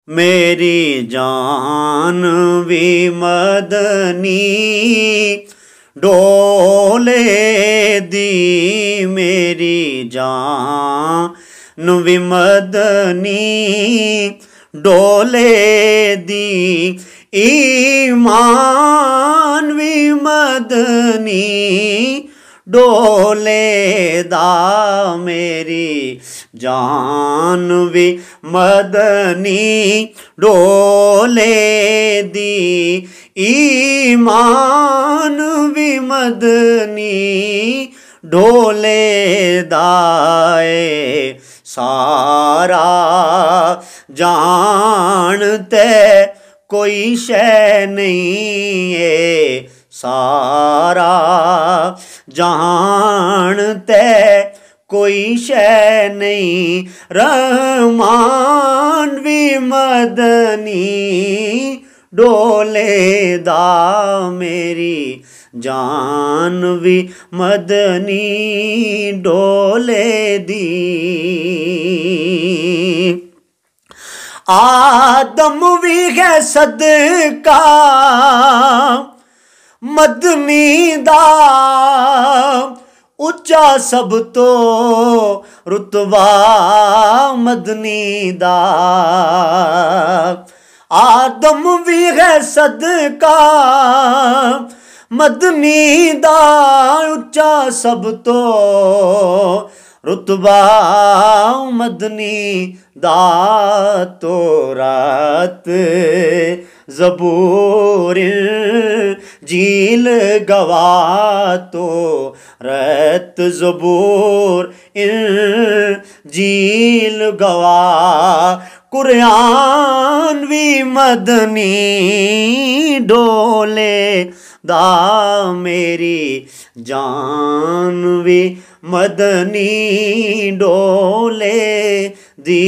मेरी जान भी मदनी डोले दी, मेरी जान भी मदनी डोले दी, ईमान भी मदनी डोले दा, मेरी जान भी मदनी डोले दी, ईमान भी मदनी डोले दाए। सारा जानते कोई शै नहीं है, सारा जानते कोई शै नहीं, रहमान भी मदनी डोले दा, मेरी जान भी मदनी डोले दी। आदम भी है सदका मदनी दा, उच्चा सब तो रुतबा मदनी दा। आदम भी है सदका मदनी दा, उच्चा सब तो रुतबा मदनी दा। तो रात ज़बूर जील गवा, तो रत ज़बूर जील गवा, कुरान भी मदनी डोले दा, मेरी जान भी मदनी डोले दी।